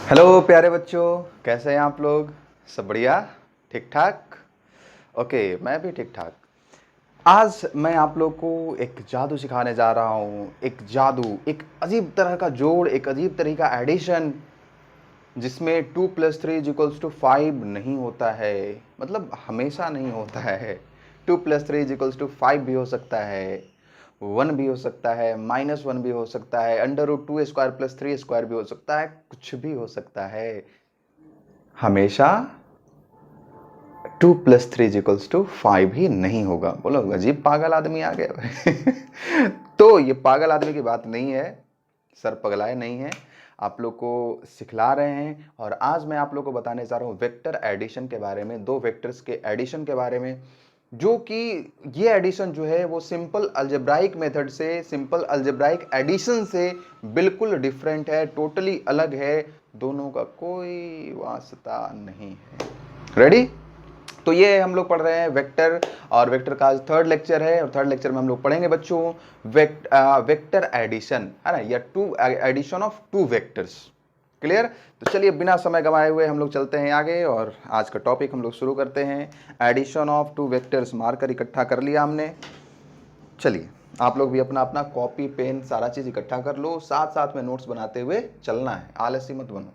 Hello प्यारे बच्चों, कैसे हैं आप लोग? सब बढ़िया, ठीक ठाक। ओके, मैं भी ठीक ठाक। आज मैं आप लोग को एक जादू सिखाने जा रहा हूँ। एक जादू, एक अजीब तरह का जोड़, एक अजीब तरह का एडिशन, जिसमें 2+3=5 नहीं होता है। मतलब हमेशा नहीं होता है। 2+3=5 भी हो सकता है, 1 भी हो सकता है, -1 भी हो सकता है, √2² + 3² भी हो सकता है, कुछ भी हो सकता है। हमेशा 2+3=5 ही नहीं होगा। बोलो, अजीब पागल आदमी आ गया। तो ये पागल आदमी की बात नहीं है, सर पगलाए नहीं है, आप लोग को सिखला रहे हैं। और आज मैं आप लोग को बताने जा रहा हूँ वेक्टर एडिशन के बारे में, दो वेक्टर्स के एडिशन के बारे में, जो कि ये एडिशन जो है वो सिंपल अलजेब्राइक मेथड से, सिंपल अलजेब्राइक एडिशन से बिल्कुल डिफरेंट है, टोटली अलग है, दोनों का कोई वास्ता नहीं है। रेडी? तो ये हम लोग पढ़ रहे हैं वेक्टर, और वेक्टर का आज थर्ड लेक्चर है, और थर्ड लेक्चर में हम लोग पढ़ेंगे बच्चों वेक्टर एडिशन, है ना, या addition of two vectors. Clear? तो चलिए बिना समय गंवाए हुए हम लोग चलते हैं आगे, और आज का टॉपिक हम लोग शुरू करते हैं। Addition of two vectors marker इकट्ठा कर लिया हमने। चलिए आप लोग भी अपना अपना कॉपी पेन सारा चीज इकट्ठा कर लो, साथ साथ में नोट्स बनाते हुए चलना है, आलसी मत बनो,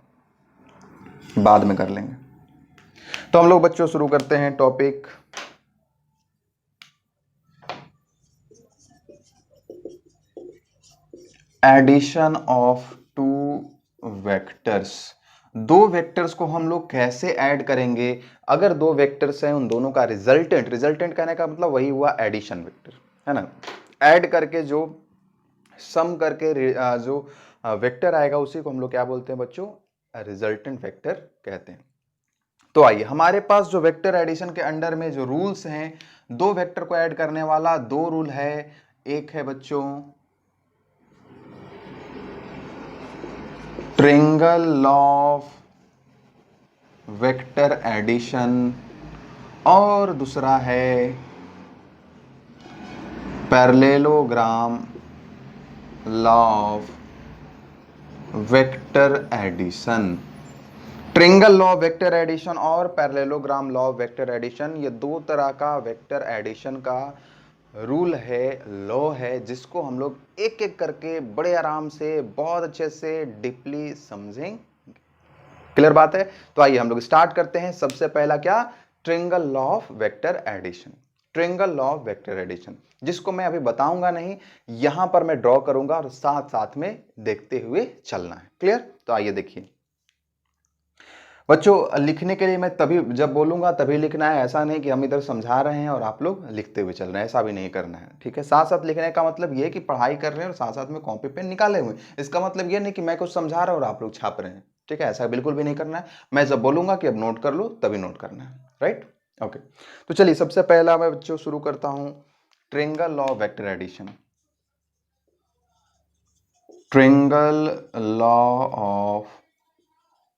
बाद में कर लेंगे। तो हम लोग बच्चों शुरू करते हैं topic. Addition of two vectors. दो वेक्टर्स को हम लोग कैसे ऐड करेंगे? अगर दो वेक्टर्स हैं, उन दोनों का रिजल्टेंट, रिजल्टेंट कहने का मतलब वही हुआ एडिशन वेक्टर, है ना। ऐड करके जो सम करके जो वेक्टर आएगा उसी को हम लोग क्या बोलते हैं बच्चों? रिजल्टेंट वेक्टर कहते हैं। तो आइए, हमारे पास जो वेक्टर एडिशन के अंडर में जो रूल्स हैं, दो वेक्टर को ऐड करने वाला दो रूल है। एक है बच्चों triangle law of vector addition, और दूसरा है parallelogram law of vector addition. Triangle law of vector addition और parallelogram law of vector addition, ये दो तरह का वेक्टर एडिशन का रूल है, लॉ है, जिसको हम लोग एक एक करके बड़े आराम से बहुत अच्छे से डीपली समझेंगे। क्लियर बात है? तो आइए हम लोग स्टार्ट करते हैं। सबसे पहला क्या? Triangle law of vector addition. Triangle law of vector addition, जिसको मैं अभी बताऊंगा नहीं, यहां पर मैं ड्रॉ करूंगा और साथ साथ में देखते हुए चलना है। क्लियर? तो आइए देखिए बच्चों, लिखने के लिए मैं तभी जब बोलूंगा तभी लिखना है। ऐसा नहीं कि हम इधर समझा रहे हैं और आप लोग लिखते हुए चल रहे हैं, ऐसा भी नहीं करना है। ठीक है? साथ साथ लिखने का मतलब ये कि पढ़ाई कर रहे हैं और साथ साथ में कॉपी पेन निकाले हुए। इसका मतलब ये नहीं कि मैं कुछ समझा रहा हूं और आप लोग छाप रहे हैं। ठीक है? ऐसा बिल्कुल भी नहीं करना है। मैं जब बोलूंगा कि अब नोट कर लो तभी नोट करना है। राइट? ओके। तो चलिए सबसे पहला मैं बच्चों शुरू करता हूं triangle law of vector addition. Triangle law of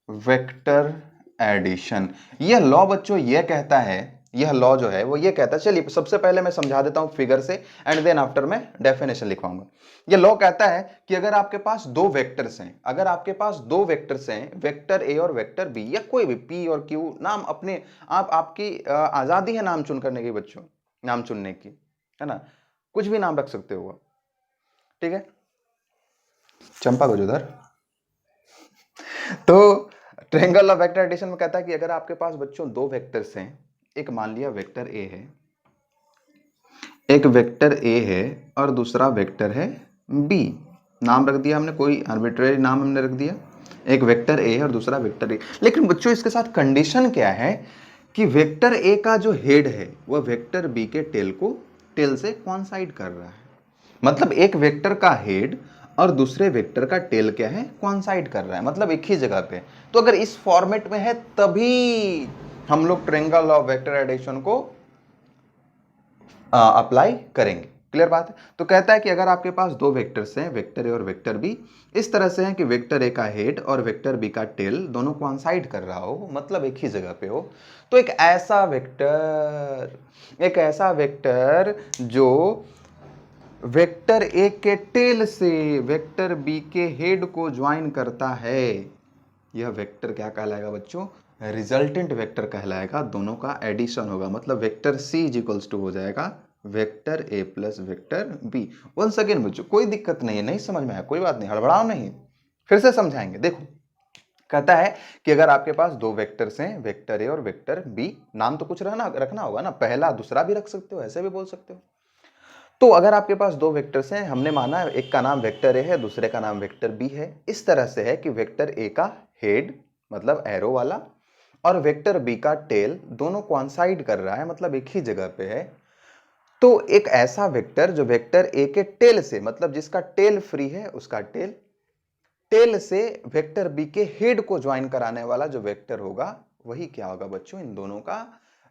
vector addition. यह लॉ बच्चों यह कहता है, यह लॉ जो है वो ये कहता है, चलिए सबसे पहले मैं समझा देता हूं फिगर से, एंड देन आफ्टर मैं डेफिनेशन लिखवाऊंगा। यह लॉ कहता है कि अगर आपके पास दो वेक्टर्स हैं, अगर आपके पास दो वेक्टर्स हैं, वेक्टर ए और वेक्टर बी, या कोई भी पी और क्यू, नाम अपने आप, आपकी आजादी है नाम चुन करने की बच्चों, नाम चुनने की, है ना, कुछ भी नाम रख सकते हो। ठीक है? चंपा को उधर। तो ट्रायंगल ऑफ वेक्टर एडिशन में कहता है कि अगर आपके पास बच्चों दो वेक्टर्स हैं, एक मान लिया वेक्टर ए है, एक वेक्टर ए है और दूसरा वेक्टर है बी, नाम रख दिया हमने, कोई आर्बिट्रेरी नाम हमने रख दिया। एक वेक्टर ए है और दूसरा वेक्टर ए, लेकिन बच्चों इसके साथ कंडीशन क्या है कि वेक्टर ए का जो हेड है वह वेक्टर बी के टेल को, टेल से कोइंसाइड कर रहा है। मतलब एक वेक्टर का हेड और दूसरे वेक्टर का टेल क्या है? कोइंसाइड कर रहा है, मतलब एक ही जगह पे। तो अगर इस फॉर्मेट में है तभी हम लोग ट्रायंगल ऑफ वेक्टर एडिशन को अप्लाई करेंगे। क्लियर बात है? तो कहता है कि अगर आपके पास दो वेक्टर्स हैं, वेक्टर ए और वेक्टर बी, इस तरह से हैं कि वेक्टर ए का हेड और वेक्टर बी का टेल दोनों कोइंसाइड कर रहा हो, मतलब एक ही जगह पे हो, तो एक ऐसा वेक्टर, एक ऐसा वेक्टर जो वेक्टर ए के टेल से वेक्टर बी के हेड को ज्वाइन करता है, यह वेक्टर क्या कहलाएगा बच्चों, रिजल्टेंट वेक्टर कहलाएगा, दोनों का एडिशन होगा, मतलब vector C is equals to हो जाएगा vector A plus vector B. Once again बच्चों कोई दिक्कत नहीं है, नहीं समझ में आया कोई बात नहीं, हड़बड़ाओ नहीं, फिर से समझाएंगे। देखो कहता है कि अगर आपके पास दो वेक्टर्स हैं, वेक्टर ए और वेक्टर बी, नाम तो कुछ रखना होगा ना, पहला दूसरा भी रख सकते हो, ऐसे भी बोल सकते हो। तो अगर आपके पास दो वेक्टर्स हैं, हमने माना एक का नाम वेक्टर ए है, दूसरे का नाम वेक्टर बी है। इस तरह से है कि वेक्टर ए का हेड मतलब एरो वाला और वेक्टर बी का टेल दोनों कोइंसाइड कर रहा है, मतलब एक ही जगह पे है। तो एक ऐसा वेक्टर जो वेक्टर ए के टेल से, मतलब जिसका टेल फ्री है उसका टेल, टेल से वेक्टर बी के हेड को ज्वाइन कराने वाला जो वेक्टर होगा वही क्या होगा बच्चों, इन दोनों का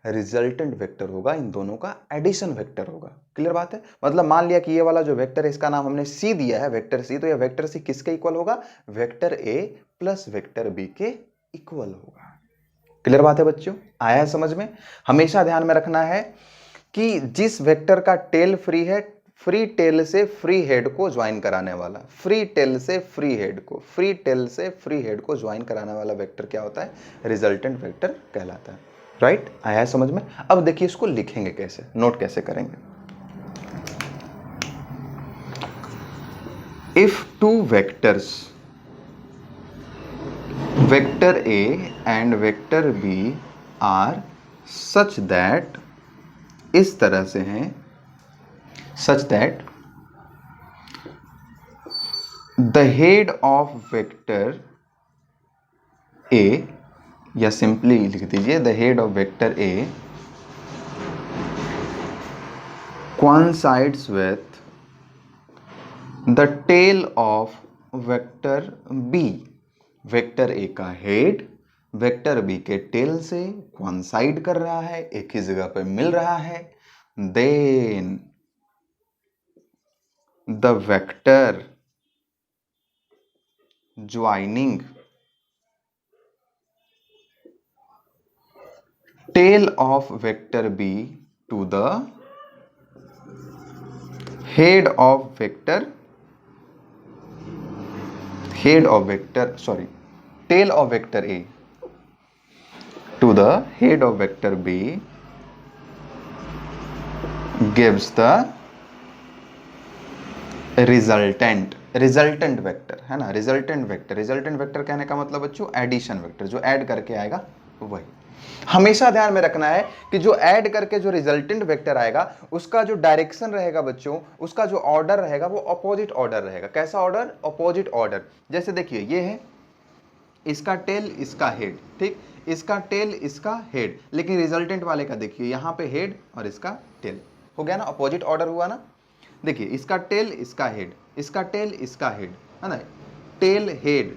रिजल्टेंट वेक्टर होगा, इन दोनों का एडिशन वेक्टर होगा। क्लियर बात है। मतलब मान लिया कि ये वाला जो वेक्टर है इसका नाम हमने सी दिया है, वेक्टर सी, तो ये वेक्टर सी किसके इक्वल होगा, vector A plus vector B के इक्वल होगा। क्लियर बात है बच्चों, आया है समझ में। हमेशा ध्यान में रखना है कि जिस वेक्टर का टेल फ्री है, फ्री टेल से फ्री हेड को ज्वाइन कराने वाला, फ्री टेल से फ्री हेड को, फ्री टेल से फ्री हेड को ज्वाइन कराने वाला वेक्टर क्या होता है, रिजल्टेंट वेक्टर कहलाता है। राइट, आया है समझ में। अब देखिए इसको लिखेंगे कैसे, नोट कैसे करेंगे। If two vectors vector A and vector B are such that, इस तरह से हैं, such that the head of vector a, या सिंपली लिख दीजिए the head of vector a coincides with the tail of vector b, vector a का head vector b के tell से coincide कर रहा है, एक ही जगह पर मिल रहा है, then the vector joining tail of vector b to the head of vector tail of vector a to the head of vector b gives the resultant vector, है ना, रिजल्टेंट वेक्टर कहने का मतलब बच्चों एडिशन वेक्टर, जो add करके आएगा वही। हमेशा ध्यान में रखना है कि जो ऐड करके जो रिजल्टेंट वेक्टर आएगा उसका जो डायरेक्शन रहेगा बच्चों, उसका जो ऑर्डर रहेगा वो अपोजिट ऑर्डर रहेगा। कैसा ऑर्डर, अपोजिट ऑर्डर। जैसे देखिए ये है, इसका टेल इसका हेड, ठीक, इसका टेल इसका हेड, लेकिन रिजल्टेंट वाले का देखिए यहाँ पे हेड और इसका टेल, हो गया ना, अपोजिट ऑर्डर हुआ ना। देखिए इसका टेल इसका हेड, इसका टेल इसका हेड, है ना, टेल हेड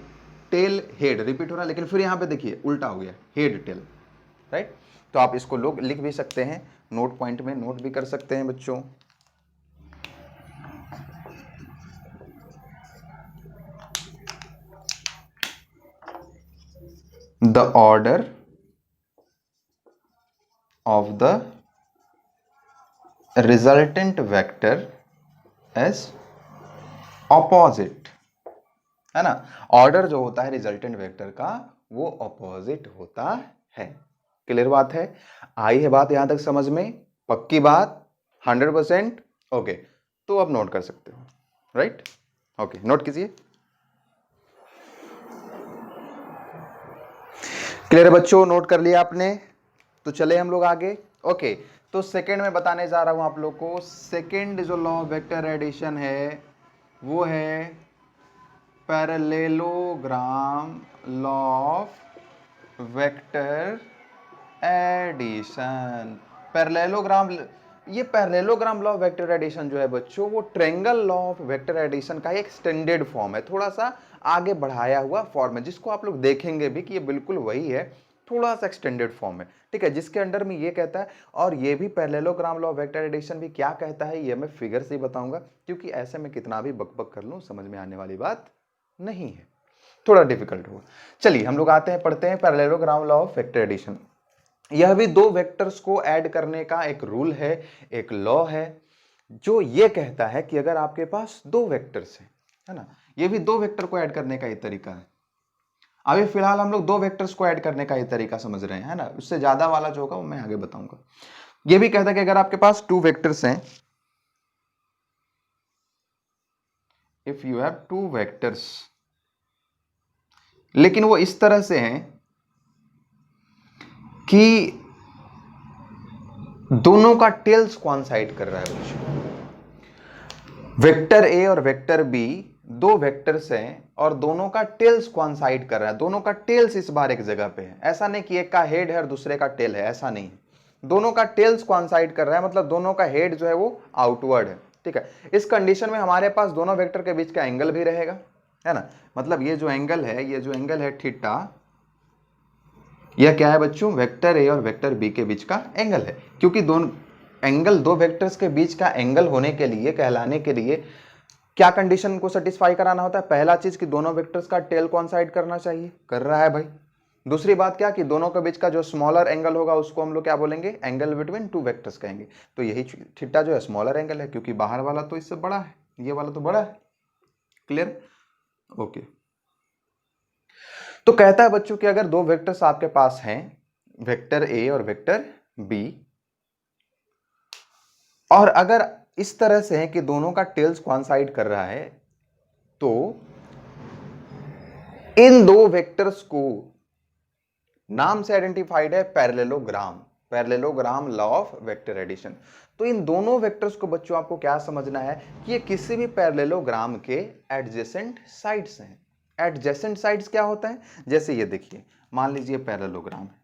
रिपीट हो रहा है, लेकिन फिर यहाँ पे देखिए उल्टा हो गया, हेड टेल। राइट, तो आप इसको लोग लिख भी सकते हैं, नोट पॉइंट में नोट भी कर सकते हैं बच्चों। The order of the resultant vector as opposite, है ना, ऑर्डर जो होता है रिजल्टेंट वेक्टर का वो ऑपोजिट होता है। क्लियर बात है, आई है बात यहां तक समझ में, पक्की बात 100%। ओके, तो अब नोट कर सकते हो। राइट, ओके, नोट कीजिए। क्लियर बच्चों, नोट कर लिया आपने, तो चले हम लोग आगे। ओके, तो सेकंड में बताने जा रहा हूं आप लोग को, सेकंड जो लॉ ऑफ वेक्टर एडिशन है वो है parallelogram law of vector addition. Parallelogram, ये parallelogram law of vector addition जो है बच्चों वो triangle law of vector addition का एक एक्सटेंडेड फॉर्म है, थोड़ा सा आगे बढ़ाया हुआ फॉर्म है, जिसको आप लोग देखेंगे भी कि ये बिल्कुल वही है, थोड़ा सा एक्सटेंडेड फॉर्म है, ठीक है, जिसके अंडर में ये कहता है, और ये भी parallelogram law of vector addition भी क्या कहता है ये मैं फिगर से ही बताऊंगा, क्योंकि ऐसे में कितना भी बकबक कर लूं समझ में आने वाली बात नहीं है, थोड़ा डिफिकल्ट होगा। चलिए हम लोग आते हैं, पढ़ते हैं parallelogram law of vector addition. यह भी दो वेक्टर्स को ऐड करने का एक रूल है, एक लॉ है, जो ये कहता है कि अगर आपके पास दो वेक्टर्स हैं, है ना, ये भी दो वेक्टर को ऐड करने का एक तरीका है। अभी फिलहाल हम लोग दो वेक्टर्स को ऐड करने का ही तरीका समझ रहे हैं, है ना। उससे ज्यादा वाला जो होगा वो मैं आगे बताऊंगा। ये भी कहता है कि अगर आपके पास टू वेक्टर्स हैं, if you have two vectors, लेकिन वो इस तरह से हैं कि दोनों का टेल्स कोइंसाइड कर रहा है बच्चों। वेक्टर ए और वेक्टर बी दो वेक्टर्स हैं और दोनों का टेल्स कोइंसाइड कर रहा है, दोनों का टेल्स इस बार एक जगह पे है। ऐसा नहीं कि एक का हेड है और दूसरे का टेल है, ऐसा नहीं है। दोनों का टेल्स कोइंसाइड कर रहा है, मतलब दोनों का हेड जो है वो आउटवर्ड है, ठीक है। इस कंडीशन में हमारे पास दोनों वेक्टर के बीच का एंगल भी रहेगा, है ना। मतलब ये जो एंगल है, ये जो एंगल है थीटा, यह क्या है बच्चों, वेक्टर ए और वेक्टर बी के बीच का एंगल है। क्योंकि दोनों एंगल, दो वेक्टर्स के बीच का एंगल होने के लिए, कहलाने के लिए क्या कंडीशन को सेटिस्फाई कराना होता है? पहला चीज कि दोनों वेक्टर्स का टेल कोइंसाइड करना चाहिए, कर रहा है भाई। दूसरी बात क्या कि दोनों के बीच का जो स्मॉलर एंगल होगा उसको हम लोग क्या बोलेंगे, एंगल बिटवीन टू वेक्टर्स कहेंगे। तो यही थीटा जो है स्मॉलर एंगल है, क्योंकि बाहर वाला तो इससे बड़ा है, ये वाला तो बड़ा है। क्लियर? ओके। तो कहता है बच्चों कि अगर दो वेक्टर्स आपके पास हैं, वेक्टर ए और वेक्टर बी, और अगर इस तरह से है कि दोनों का टेल्स कोइंसाइड कर रहा है, तो इन दो वेक्टर्स को नाम से आइडेंटिफाइड है parallelogram, parallelogram law of vector addition. तो इन दोनों वेक्टर्स को बच्चों आपको क्या समझना है कि ये किसी भी पैरेललोग्राम के एडजेसेंट साइड्स हैं। एडजेसेंट साइड्स क्या होता है? जैसे ये देखिए, मान लीजिए पैरेललोग्राम है,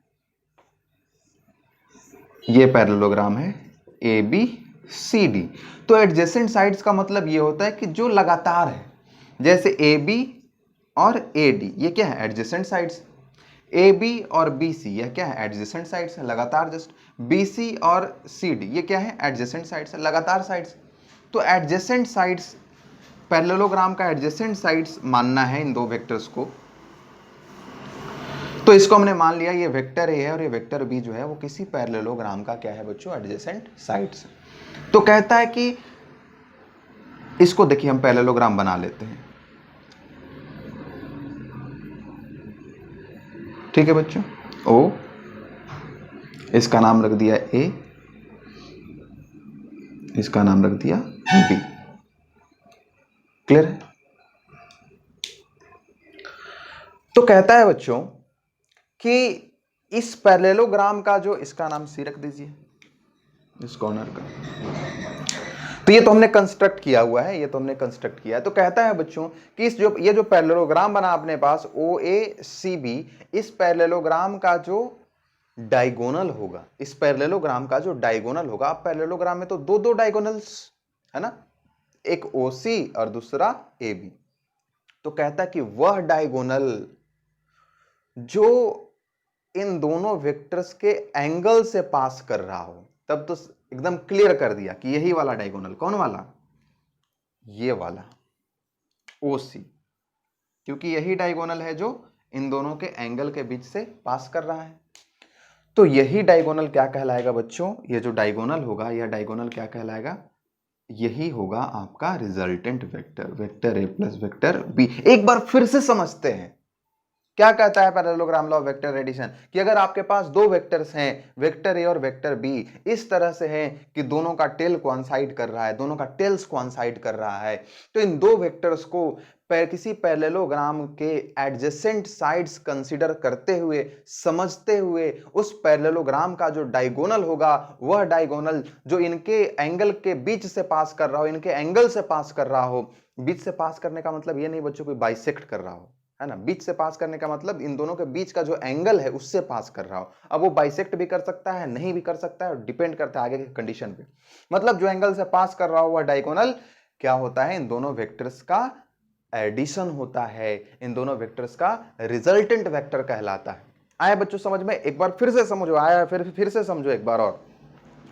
ये पैरेललोग्राम है ए बी सी डी। तो एडजेसेंट साइड्स का मतलब ये होता है कि जो लगातार है, जैसे ए बी और ए डी, ये क्या है, एडजेसेंट साइड्स। ए बी और बी सी, यह क्या है, एडजेसेंट साइड्स है, लगातार जस्ट। बी सी और सी डी, ये क्या है, एडजेसेंट साइड्स है, लगातार साइड्स। तो एडजेसेंट साइड्स, पैरेललोग्राम का एडजेसेंट साइड्स मानना है इन दो वेक्टर्स को। तो इसको हमने मान लिया, ये वेक्टर ए है और ये वेक्टर बी जो है वो किसी पैरेललोग्राम का क्या है बच्चों, एडजेसेंट साइड्स। तो कहता है कि इसको देखिए हम पैरेललोग्राम बना लेते हैं, ठीक है बच्चों। ओ, इसका नाम रख दिया ए, इसका नाम रख दिया बी। क्लियर है? तो कहता है बच्चों कि इस पैरेललोग्राम का जो, इसका नाम सी रख दीजिए, इस कॉर्नर का। तो ये तो हमने कंस्ट्रक्ट किया हुआ है, ये तो हमने कंस्ट्रक्ट किया है। तो कहता है बच्चों कि इस जो ये जो पैरेललोग्राम बना अपने पास ओ ए सी बी, इस पैरेललोग्राम का जो डायगोनल होगा, इस पैरेललोग्राम का जो डायगोनल होगा, अब पैरेललोग्राम में तो दो दो डायगोनल्स है ना, एक ओ सी और दूसरा ए बी। तो कहता है कि वह डायगोनल जो इन दोनों वेक्टर्स के एंगल से पास कर रहा हो, तब तो एकदम क्लियर कर दिया कि यही वाला डायगोनल, कौन वाला, ये वाला OC, क्योंकि यही डायगोनल है जो इन दोनों के एंगल के बीच से पास कर रहा है। तो यही डायगोनल क्या कहलाएगा बच्चों, ये जो डायगोनल होगा, यह डायगोनल क्या कहलाएगा, यही होगा आपका resultant vector, vector A plus vector B. एक बार फिर से समझते हैं क्या कहता है parallelogram law of vector addition, कि अगर आपके पास दो वेक्टर्स हैं, वेक्टर ए और वेक्टर बी, इस तरह से हैं कि दोनों का टेल कोइंसाइड कर रहा है, दोनों का टेल्स कोइंसाइड कर रहा है, तो इन दो वेक्टर्स को किसी पैरेललोग्राम के एडजेसेंट साइड्स कंसीडर करते हुए, समझते हुए, उस पैरेललोग्राम का जो डायगोनल होगा, वह डायगोनल जो इनके एंगल के बीच से पास कर रहा हो, इनके एंगल से पास कर रहा हो। बीच से पास करने का मतलब ये नहीं बच्चों कोई बाइसेक्ट कर रहा हो, है ना। बीच से पास करने का मतलब इन दोनों के बीच का जो एंगल है उससे पास कर रहा हो। अब वो बाइसेक्ट भी कर सकता है, नहीं भी कर सकता है, डिपेंड करता है आगे की कंडीशन पे। मतलब जो एंगल से पास कर रहा हो वह डायगोनल क्या होता है, इन दोनों वेक्टर्स का एडिशन होता है, इन दोनों वेक्टर्स का रिजल्टेंट वेक्टर कहलाता है। आया बच्चों समझ में? एक बार फिर से समझो, आया फिर से समझो एक बार और।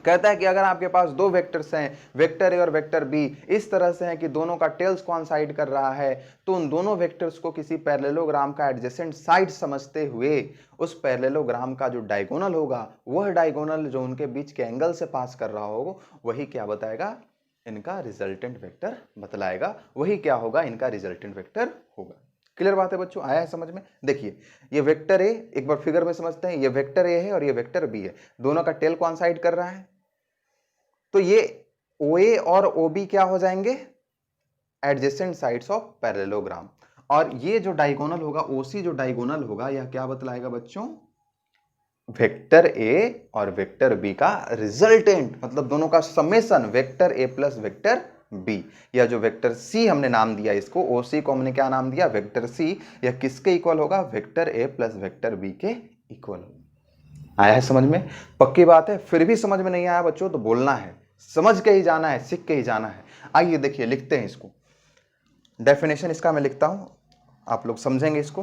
कहता है कि अगर आपके पास दो वेक्टर्स हैं, वेक्टर ए और वेक्टर बी, इस तरह से हैं कि दोनों का टेल्स कोइंसाइड कर रहा है, तो उन दोनों वेक्टर्स को किसी पैरेललोग्राम का एडजेसेंट साइड समझते हुए उस पैरेललोग्राम का जो डायगोनल होगा, वह डायगोनल जो उनके बीच के एंगल से पास कर रहा होगा, वही क्या बताएगा, इनका रिजल्टेंट वेक्टर बतलाएगा। वही क्या होगा, इनका रिजल्टेंट वेक्टर होगा। क्लियर बात है बच्चों, आया है समझ में? देखिए ये वेक्टर ए, एक बार फिगर में समझते हैं, ये वेक्टर ए है और ये वेक्टर बी है, दोनों का टेल कौन साइड कर रहा है, तो ये OA और OB क्या हो जाएंगे, एडजेसेंट साइड्स ऑफ पैरेललोग्राम। और ये जो डायगोनल होगा, OC जो डायगोनल होगा, यह क्या बतलाएगा बच्चों, वेक्टर ए और वेक्टर बी का रिजल्टेंट, मतलब दोनों का summation, vector A plus vector B. या जो वेक्टर सी हमने नाम दिया इसको, OC को हमने क्या नाम दिया, वेक्टर सी, यह किसके इक्वल होगा, vector A plus vector B के इक्वल। आया है समझ में? पक्की बात है? फिर भी समझ में नहीं आया बच्चों तो बोलना है, समझ के ही जाना है, सीख के ही जाना है। आइए देखिए लिखते हैं इसको, डेफिनेशन इसका मैं लिखता हूं, आप लोग समझेंगे इसको।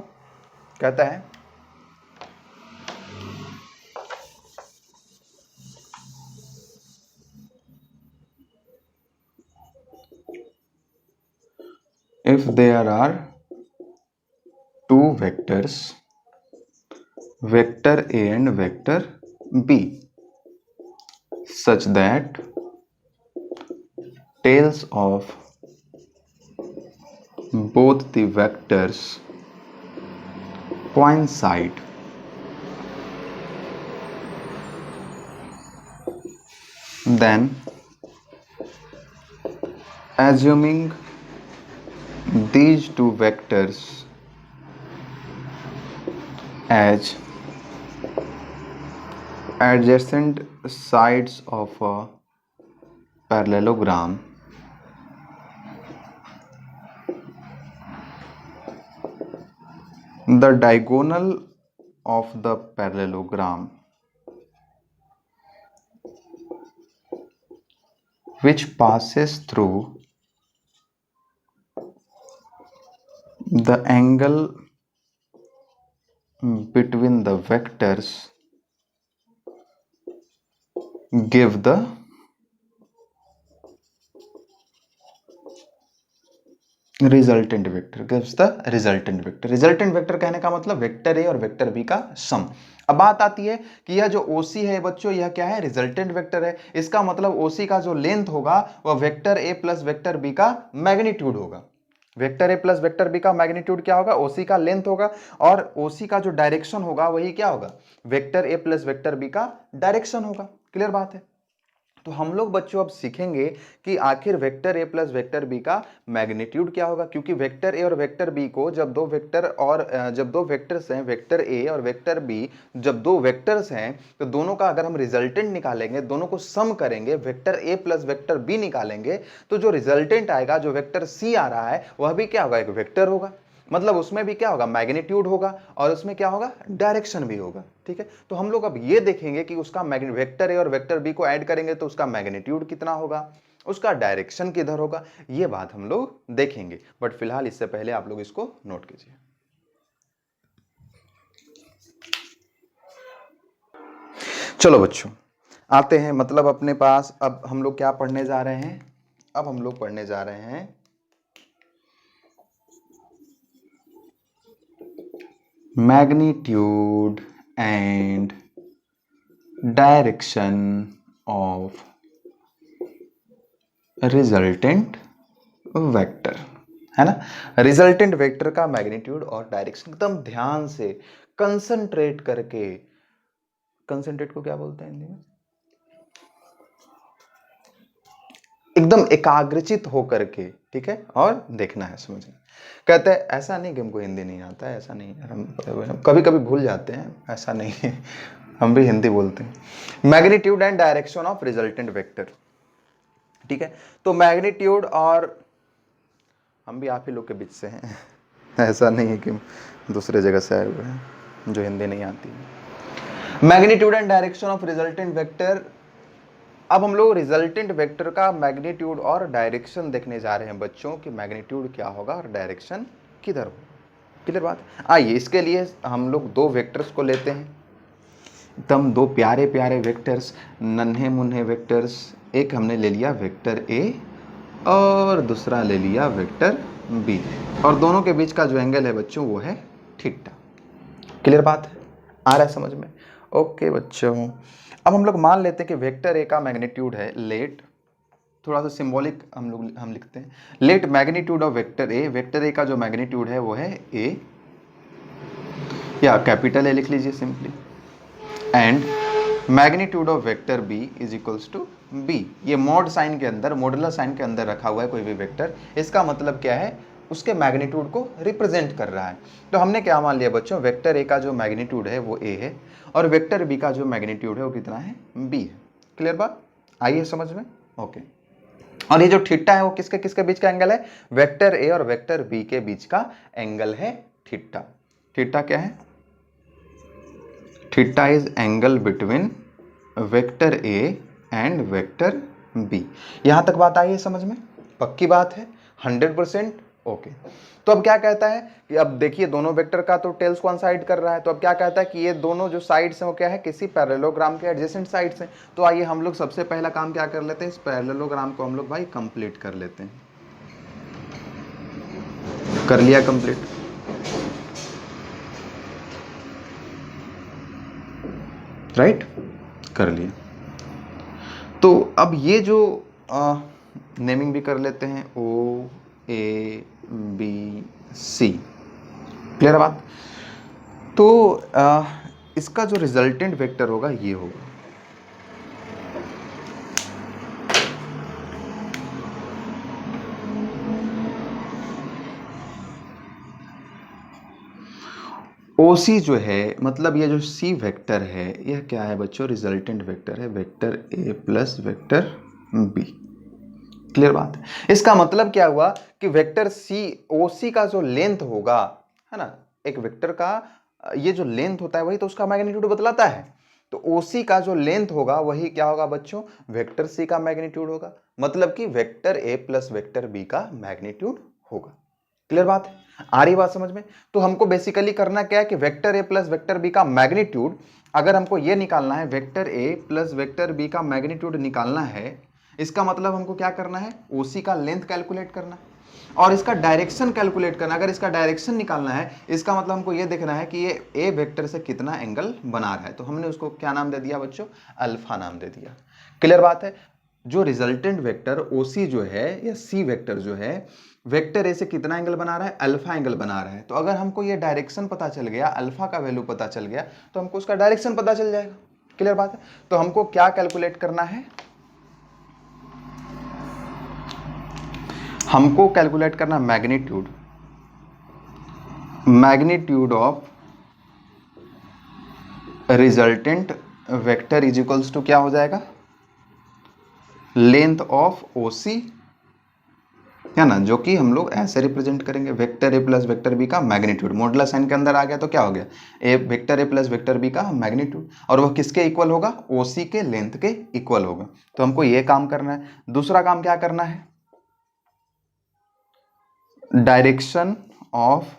कहता है if there are two vectors, vector A and vector B, such that tails of both the vectors coincide, then assuming these two vectors as adjacent sides of a parallelogram, the diagonal of the parallelogram which passes through the angle between the vectors give the resultant vector, gives the resultant vector. Resultant vector कहने का मतलब vector A और vector B का सम। अब बात आती है कि यह जो OC है बच्चों, यह क्या है, रिजल्टेंट वेक्टर है। इसका मतलब OC का जो लेंथ होगा वह vector A plus vector B का मैग्नीट्यूड होगा। Vector A plus vector B का मैग्नीट्यूड क्या होगा, OC का लेंथ होगा, और OC का जो डायरेक्शन होगा वही क्या होगा, vector A plus vector B का डायरेक्शन होगा। क्लियर बात है? तो हम लोग बच्चों अब सीखेंगे कि आखिर vector A plus vector B का मैग्नीट्यूड क्या होगा, क्योंकि वेक्टर ए और वेक्टर बी को जब दो वेक्टर्स हैं, वेक्टर ए और वेक्टर बी, जब दो वेक्टर्स हैं तो दोनों का अगर हम रिजल्टेंट निकालेंगे, दोनों को सम करेंगे, vector A plus vector B निकालेंगे, तो जो रिजल्टेंट आएगा, जो वेक्टर सी आ रहा है, वह भी क्या होगा, एक वेक्टर होगा। मतलब उसमें भी क्या होगा, मैग्नीट्यूड होगा, और उसमें क्या होगा, डायरेक्शन भी होगा। ठीक है, तो हम लोग अब ये देखेंगे कि उसका वेक्टर ए और वेक्टर बी को ऐड करेंगे तो उसका मैग्नीट्यूड कितना होगा, उसका डायरेक्शन किधर होगा, ये बात हम लोग देखेंगे। बट फिलहाल इससे पहले आप लोग इसको नोट कीजिए। चलो बच्चों आते हैं, मतलब अपने पास अब हम लोग क्या पढ़ने जा रहे हैं, अब हम लोग पढ़ने जा रहे हैं magnitude and direction of resultant vector, है ना। रिजल्टेंट वेक्टर का मैग्नीट्यूड और डायरेक्शन एकदम ध्यान से कंसंट्रेट करके, कंसंट्रेट को क्या बोलते हैं हिंदी में, एकदम एकाग्रचित होकर के, ठीक है, और देखना है, समझना। कहते हैं ऐसा नहीं कि हमको हिंदी नहीं आता है, ऐसा नहीं है, हम कभी कभी भूल जाते हैं, ऐसा नहीं है, हम भी हिंदी बोलते हैं। Magnitude and direction of resultant vector, ठीक है। तो मैग्नीट्यूड, और हम भी आप ही लोग के बीच से हैं, ऐसा नहीं है कि दूसरे जगह से आए हुए हैं जो हिंदी नहीं आती है। Magnitude and direction of resultant vector. अब हम लोग रिजल्टेंट वेक्टर का मैग्नीट्यूड और डायरेक्शन देखने जा रहे हैं बच्चों, कि मैग्नीट्यूड क्या होगा और डायरेक्शन किधर होगा। क्लियर बात? आइए इसके लिए हम लोग दो वेक्टर्स को लेते हैं, एकदम दो प्यारे प्यारे वेक्टर्स, नन्हे मुन्ने वेक्टर्स। एक हमने ले लिया वेक्टर ए और दूसरा ले लिया वेक्टर बी, और दोनों के बीच का जो एंगल है बच्चों वो है थीटा। क्लियर बात है? आ रहा है समझ में? ओके बच्चों, अब हम लोग मान लेते हैं कि वेक्टर ए का मैग्नीट्यूड है, लेट थोड़ा सा सिंबॉलिक हम लिखते हैं। Let magnitude of vector A का जो मैग्नीट्यूड है वो है ए, या कैपिटल ए लिख लीजिए simply, and magnitude of vector B is equals to B. ये मॉड साइन के अंदर, मॉडुलर साइन के अंदर रखा हुआ है कोई भी वेक्टर, इसका मतलब क्या है, उसके मैग्नीट्यूड को रिप्रेजेंट कर रहा है। तो हमने क्या मान लिया बच्चों, वेक्टर ए का जो मैग्नीट्यूड है वो ए है, और वेक्टर बी का जो मैग्नीट्यूड है वो कितना है, बी है। क्लियर बात, आइए समझ में, ओके। और ये जो थीटा है वो किसके किसके बीच का एंगल है, वेक्टर ए और वेक्टर बी के बीच का एंगल है थीटा। थीटा क्या है, theta is angle between vector A and vector B. यहां तक बात आई है समझ में, पक्की बात है, 100%, ओके। तो अब क्या कहता है कि अब देखिए दोनों वेक्टर का तो टेल्स कोइंसाइड कर रहा है, तो अब क्या कहता है कि ये दोनों जो साइड्स हैं वो क्या है, किसी पैरेललोग्राम के एडजेसेंट साइड्स हैं। तो आइए हम लोग सबसे पहला काम क्या कर लेते हैं, इस पैरेललोग्राम को हम लोग भाई कंप्लीट कर लेते हैं। कर लिया कंप्लीट, राइट, कर लिया। तो अब ये जो नेमिंग भी कर लेते हैं, ओ ए बी सी, क्लियर बात। तो इसका जो रिजल्टेंट वेक्टर होगा ये होगा, OC जो है, मतलब ये जो C वेक्टर है यह क्या है बच्चों, रिजल्टेंट वेक्टर है, vector A plus vector B। Clear बात है। इसका मतलब क्या हुआ कि वेक्टर C OC का जो लेंथ होगा, है ना, एक वेक्टर का ये जो लेंथ होता है वही तो उसका मैग्नीट्यूड बतलाता है। तो OC का जो लेंथ होगा वही क्या होगा बच्चों, वेक्टर C का मैग्नीट्यूड होगा, मतलब कि vector A plus vector B का मैग्नीट्यूड होगा। क्लियर बात है, आ रही बात समझ में। तो हमको बेसिकली करना क्या है कि vector A plus vector B का मैग्नीट्यूड, अगर हमको ये निकालना है, vector A plus vector B का मैग्नीट्यूड निकालना है, इसका मतलब हमको क्या करना है, ओसी का लेंथ कैलकुलेट करना है और इसका डायरेक्शन कैलकुलेट करना। अगर इसका डायरेक्शन निकालना है, इसका मतलब हमको ये देखना है कि ये ए वेक्टर से कितना एंगल बना रहा है। तो हमने उसको क्या नाम दे दिया बच्चों, अल्फा नाम दे दिया। क्लियर बात है। जो रिजल्टेंट वेक्टर ओसी जो है या सी वेक्टर जो है, वेक्टर ए से कितना एंगल बना रहा है, अल्फा एंगल बना रहा है। तो अगर हमको ये डायरेक्शन पता चल गया, अल्फा का वैल्यू पता चल गया, तो हमको उसका डायरेक्शन पता चल जाएगा। क्लियर बात है। तो हमको क्या कैलकुलेट करना है, हमको कैलकुलेट करना magnitude, magnitude of resultant vector is equals to क्या हो जाएगा, लेंथ ऑफ ओसी, है ना, जो कि हम लोग ऐसे रिप्रेजेंट करेंगे, vector A plus vector B का मैग्नीट्यूड। मॉडुलर साइन के अंदर आ गया तो क्या हो गया, A vector A plus vector B का मैग्नीट्यूड, और वह किसके इक्वल होगा, ओसी के लेंथ के इक्वल होगा। तो हमको ये काम करना है। दूसरा काम क्या करना है, direction of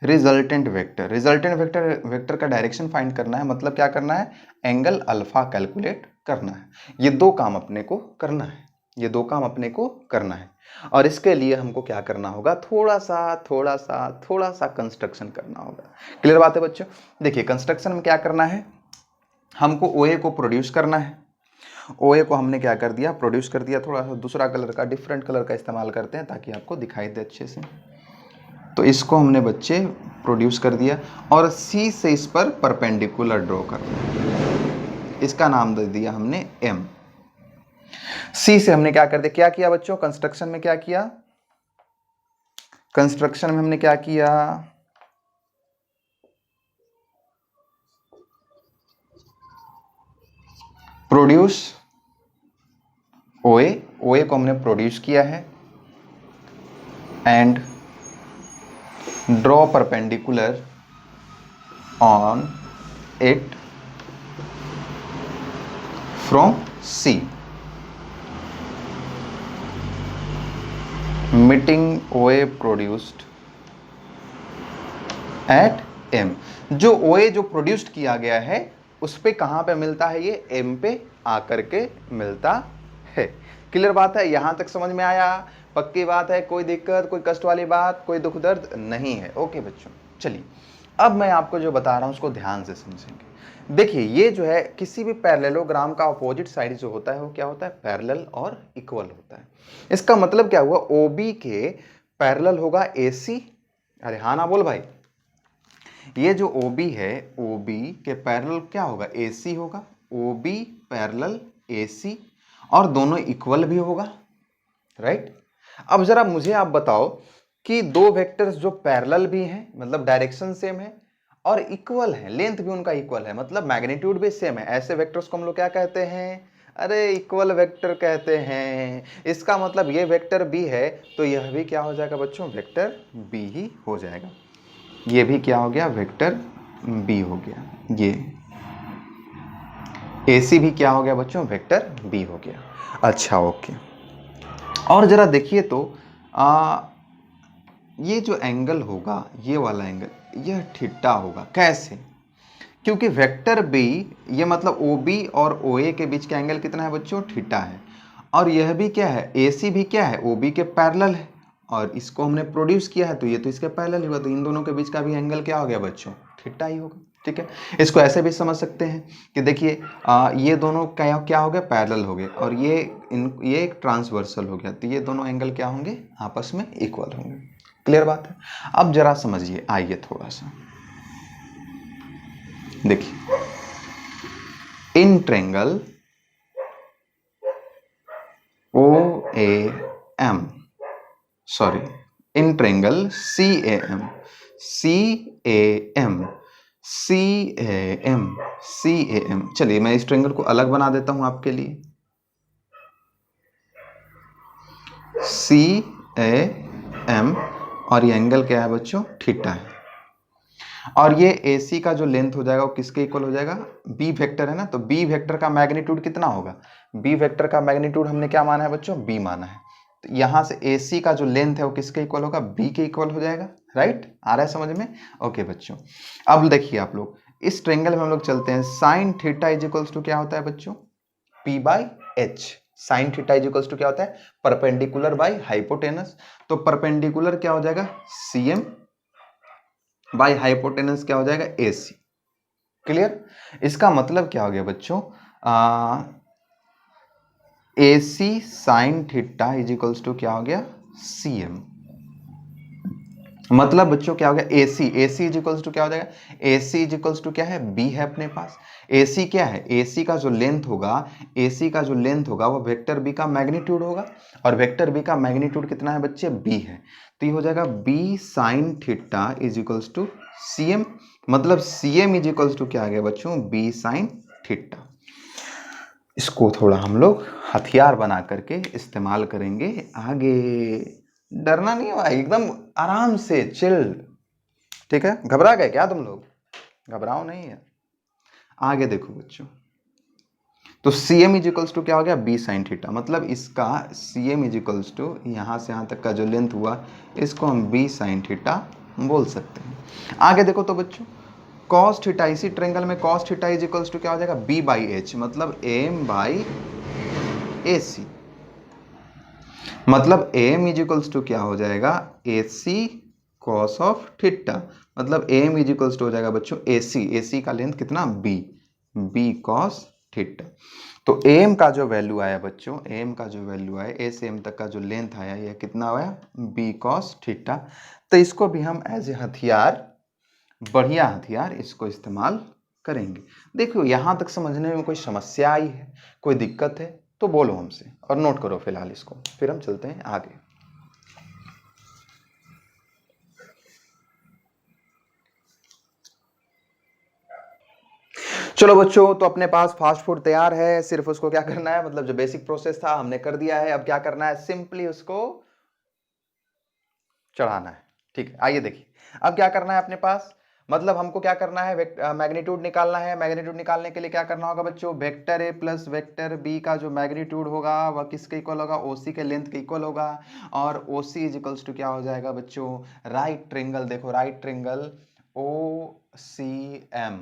resultant vector, resultant vector का डायरेक्शन फाइंड करना है, मतलब क्या करना है, एंगल अल्फा कैलकुलेट करना है। ये दो काम अपने को करना है, ये दो काम अपने को करना है। और इसके लिए हमको क्या करना होगा, थोड़ा सा कंस्ट्रक्शन करना होगा। क्लियर बात है बच्चों। देखिए कंस्ट्रक्शन में क्या करना है, हमको ओए को प्रोड्यूस करना है। ओए को हमने क्या कर दिया, प्रोड्यूस कर दिया। थोड़ा सा दूसरा कलर का, डिफरेंट कलर का इस्तेमाल करते हैं ताकि आपको दिखाई दे अच्छे से। तो इसको हमने बच्चे प्रोड्यूस कर दिया और सी से इस पर परपेंडिकुलर ड्रॉ करना है, इसका नाम दे दिया हमने एम। सी से हमने क्या कर दिया, क्या किया बच्चों, कंस्ट्रक्शन में क्या किया, कंस्ट्रक्शन में हमने क्या किया, प्रोड्यूस ओए, ओए को हमने प्रोड्यूस किया है and draw perpendicular on it from C, meeting OA produced at M. जो ओए जो प्रोड्यूस्ड किया गया है उस पे कहां पे मिलता है, ये एम पे आकर के मिलता है। क्लियर बात है, यहां तक समझ में आया, पक्की बात है, कोई दिक्कत, कोई कष्ट वाली बात, कोई दुख दर्द नहीं है। ओके बच्चों, चलिए अब मैं आपको जो बता रहा हूं उसको ध्यान से समझेंगे। देखिए ये जो है किसी भी पैरेललोग्राम का अपोजिट साइड जो होता है वो क्या होता है, पैरेलल और इक्वल होता है। इसका मतलब क्या हुआ, OB के पैरेलल होगा AC। अरे हाँ ना बोल भाई, ये जो OB है OB के पैरेलल क्या होगा, AC होगा। OB पैरेलल AC, और दोनों इक्वल भी होगा, राइट। अब जरा मुझे आप बताओ कि दो वेक्टर्स जो पैरेलल भी हैं, मतलब डायरेक्शन सेम है और इक्वल है, लेंथ भी उनका इक्वल है, मतलब मैग्नीट्यूड भी सेम है, ऐसे वेक्टर्स को हम लोग क्या कहते हैं, अरे इक्वल वेक्टर कहते हैं। इसका मतलब ये वेक्टर बी है तो यह भी क्या हो जाएगा बच्चों, वेक्टर बी ही हो जाएगा। ये भी क्या हो गया, वेक्टर बी हो गया। ये AC भी क्या हो गया बच्चों, वेक्टर बी हो गया। अच्छा ओके, और जरा देखिए तो ये जो एंगल होगा, ये वाला एंगल, यह थीटा होगा। कैसे, क्योंकि वेक्टर बी, ये मतलब OB और OA के बीच का एंगल कितना है बच्चों, थीटा है। और यह भी क्या है, AC भी क्या है, OB के पैरेलल है, और इसको हमने प्रोड्यूस किया है तो ये तो इसके पैरेलल हुआ, तो इन दोनों के बीच का भी एंगल क्या हो गया बच्चों, थीटा ही होगा। ठीक है, इसको ऐसे भी समझ सकते हैं कि देखिए ये दोनों क्या क्या हो गया, पैरेलल हो गए, और ये एक ट्रांसवर्सल हो गया, तो ये दोनों एंगल क्या होंगे, आपस में इक्वल होंगे। क्लियर बात है। अब जरा समझिए, आइए थोड़ा सा देखिए, in triangle OAM, sorry, in triangle CAM, CAM, CAM, CAM। चलिए मैं इस ट्रेंगल को अलग बना देता हूं आपके लिए। CAM, और ये एंगल क्या है बच्चों, थीटा है। और ये AC का जो लेंथ हो जाएगा वो किसके इक्वल हो जाएगा, B वेक्टर है ना, तो B वेक्टर का मैग्नीट्यूड कितना होगा, B वेक्टर का मैग्नीट्यूड हमने क्या माना है बच्चों, B माना है। तो यहां से AC का जो लेंथ है वो किसके इक्वल होगा, B के इक्वल हो जाएगा, राइट। आ रहा है समझ में। ओके बच्चों, अब देखिए आप लोग इस ट्रेंगल में हम लोग चलते हैं। Sine theta is equals to क्या होता है बच्चों, P/H। Sine theta is equals to क्या होता है, परपेंडिकुलर बाई हाइपोटेनस। तो परपेंडिकुलर क्या हो जाएगा, CM बाई हाइपोटेनस क्या हो जाएगा, AC। क्लियर। इसका मतलब क्या हो गया बच्चों, AC sine theta is equals to क्या हो गया, CM। मतलब बच्चों क्या हो गया, AC इज इक्वल्स टू क्या हो जाएगा, AC इज इक्वल्स टू क्या है, B है अपने पास। AC क्या है, AC का जो लेंथ होगा, AC का जो लेंथ होगा वो वेक्टर B का मैग्नीट्यूड होगा, और वेक्टर B का मैग्नीट्यूड कितना है बच्चे, B है। तो ये हो जाएगा B sine theta is equals to CM। मतलब CM इज इक्वल्स टू क्या आ गया बच्चों, B साइन थीटा। इसको थोड़ा हम लोग हथियार बना करके इस्तेमाल करेंगे आगे। डरना नहीं है भाई, एकदम आराम से चिल। ठीक है, घबरा गए क्या तुम लोग, घबराओ नहीं है। आगे देखो बच्चों, तो CM इज इक्वल्स टू क्या हो गया, B साइन थीटा। मतलब इसका CM इज इक्वल्स टू यहाँ से यहाँ तक का जो लेंथ हुआ इसको हम B साइन थीटा बोल सकते हैं। आगे देखो तो बच्चों, कॉस थीटा, इसी ट्रेंगल में cos theta is equals to क्या हो जाएगा, B/H, मतलब AM/AC। मतलब AM इज इक्वल्स टू क्या हो जाएगा, AC कॉस ऑफ थीटा। मतलब AM इज इक्वल्स टू हो जाएगा बच्चों AC का लेंथ कितना, B कॉस थीटा। तो AM का जो वैल्यू आया बच्चों, AM का जो वैल्यू आया, A से M तक का जो लेंथ आया, यह कितना आया, B कॉस थीटा। तो इसको भी हम एज ए हथियार, बढ़िया हथियार, इसको इस्तेमाल करेंगे। देखो यहां तक समझने में कोई समस्या आई है, कोई दिक्कत है तो बोलो हमसे, और नोट करो फिलहाल इसको, फिर हम चलते हैं आगे। चलो बच्चों, तो अपने पास फास्ट फूड तैयार है, सिर्फ उसको क्या करना है, मतलब जो बेसिक प्रोसेस था हमने कर दिया है, अब क्या करना है, सिंपली उसको चढ़ाना है। ठीक है, आइए देखिए अब क्या करना है अपने पास। मतलब हमको क्या करना है, मैग्नीट्यूड निकालना है। मैग्नीट्यूड निकालने के लिए क्या करना होगा बच्चों, vector A plus vector B का जो मैग्नीट्यूड होगा वह किसके इक्वल होगा, OC के लेंथ के इक्वल होगा। और OC इज इक्वल्स टू क्या हो जाएगा बच्चों, राइट ट्रेंगल, देखो राइट ट्रेंगल OCM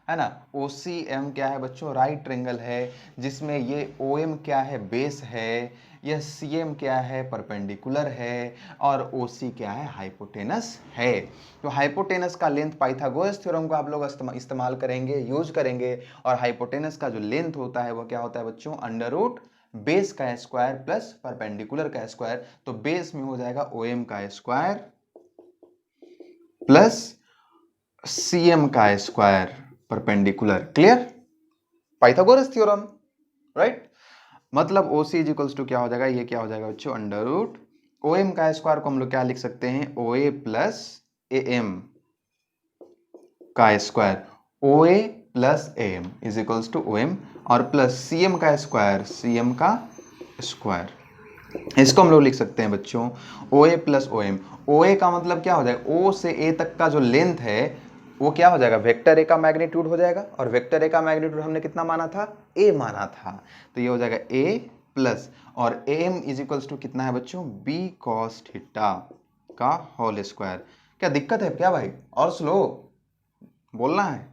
है ना। OCM क्या है बच्चों, राइट ट्रेंगल है, जिसमें ये OM क्या है, बेस है, यह CM क्या है, परपेंडिकुलर है, और OC क्या है, हाइपोटेनस है। तो हाइपोटेनस का लेंथ पाइथागोरस थ्योरम को आप लोग इस्तेमाल करेंगे, यूज करेंगे, और हाइपोटेनस का जो लेंथ होता है वो क्या होता है बच्चों, अंडर रूट बेस का स्क्वायर प्लस परपेंडिकुलर का स्क्वायर। तो बेस में हो जाएगा OM का स्क्वायर प्लस CM का square perpendicular. Clear, Pythagoras theorem, right. मतलब OC इज इक्वल्स टू क्या हो जाएगा, ये क्या हो जाएगा बच्चों, अंडर रूट OM का स्क्वायर को हम लोग क्या लिख सकते हैं, OA प्लस AM का square, OA plus AM is equals to OM, और प्लस CM का स्क्वायर, CM का स्क्वायर। इसको हम लोग लिख सकते हैं बच्चों OA प्लस OM। OA का मतलब क्या हो जाएगा, O से A तक का जो लेंथ है वो क्या हो जाएगा, वेक्टर A का मैग्नीट्यूड हो जाएगा, और वेक्टर A का मैग्नीट्यूड हमने कितना माना था, A माना था। तो ये हो जाएगा A प्लस, और AM इज इक्वल्स टू कितना है बच्चों, B cos थीटा का होल स्क्वायर। क्या दिक्कत है क्या भाई, और स्लो बोलना है,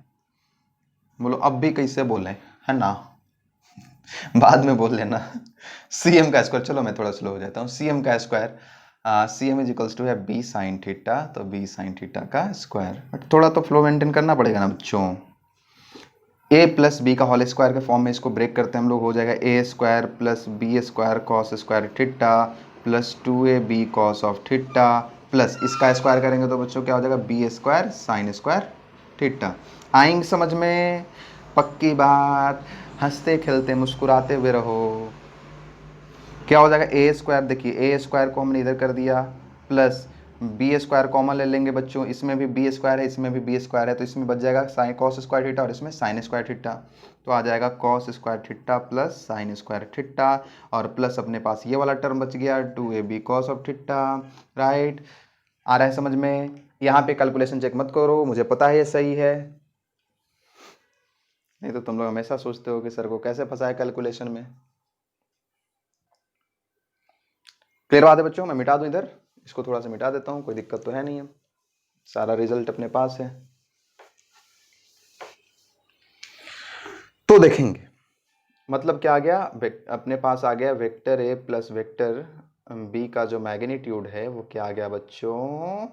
बोलो अब भी कैसे बोले, है ना, बाद में बोल लेना। CM का स्क्वायर, चलो मैं थोड़ा स्लो हो जाता हूँ, CM का square, CM is equals to है B साइन थीटा, तो B साइन थीटा का स्क्वायर। बट थोड़ा तो फ्लो मेंटेन करना पड़ेगा ना बच्चों। A प्लस बी का होल स्क्वायर के फॉर्म में इसको ब्रेक करते हैं हम लोग, हो जाएगा A square plus B square cos square theta plus 2AB cos of theta, plus इसका स्क्वायर करेंगे तो बच्चों क्या हो जाएगा, B square sine square theta. आएंगे समझ में, पक्की बात, हंसते खेलते मुस्कुराते हुए रहो। क्या हो जाएगा, A स्क्वायर, देखिए A स्क्वायर को हमने इधर कर दिया, प्लस B स्क्वायर कॉमन ले लेंगे बच्चों, इसमें भी B स्क्वायर है, इसमें भी B स्क्वायर है, तो इसमें बच जाएगा साइन कॉस स्क्वायर थीटा, और इसमें साइन स्क्वायर थीटा। तो आ जाएगा cos square theta plus sine square theta, और प्लस अपने पास ये वाला टर्म बच गया 2AB cos of theta, right. आ रहा है समझ में। यहाँ पे कैलकुलेशन चेक मत करो, मुझे पता है ये सही है, नहीं तो तुम लोग हमेशा सोचते हो कि सर को कैसे फंसाए कैलकुलेशन में। क्लियर बात है बच्चों, मैं मिटा दूं इधर, इसको थोड़ा सा मिटा देता हूं, कोई दिक्कत तो है नहीं है, सारा रिजल्ट अपने पास है। तो देखेंगे मतलब क्या आ गया, अपने पास आ गया vector A plus vector B का जो मैग्नीट्यूड है वो क्या आ गया बच्चों,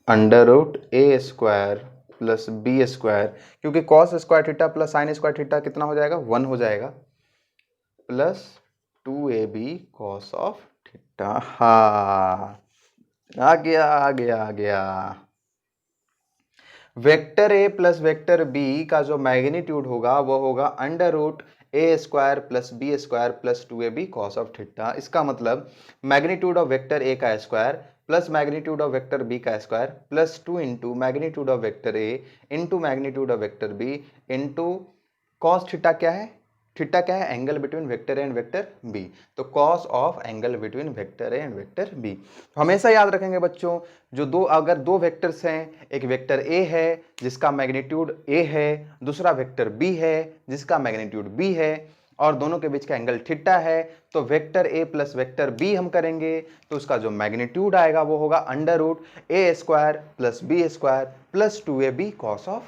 under root A square plus B square, क्योंकि cos square theta plus sine square theta कितना हो जाएगा, 1 हो जाएगा, plus 2AB cos of theta. हाँ आ गया आ गया आ गया। Vector A plus vector B का जो मैग्नीट्यूड होगा वो होगा under root A square plus B square plus 2AB cos of theta. इसका मतलब मैग्नीट्यूड ऑफ वेक्टर A का square plus magnitude of vector B का square plus 2 into magnitude of vector A into magnitude of vector B into cos theta क्या है, theta क्या है, angle between vector A and vector B, तो cos of angle between vector A and vector B. हमेशा याद रखेंगे बच्चों, जो अगर दो वेक्टर्स हैं, एक वेक्टर ए है जिसका मैग्नीट्यूड ए है, दूसरा वेक्टर बी है जिसका मैग्नीट्यूड बी है, और दोनों के बीच का एंगल थीटा है, तो vector A plus vector B हम करेंगे तो उसका जो मैग्नीट्यूड आएगा वो होगा under root A square plus B square plus 2AB cos of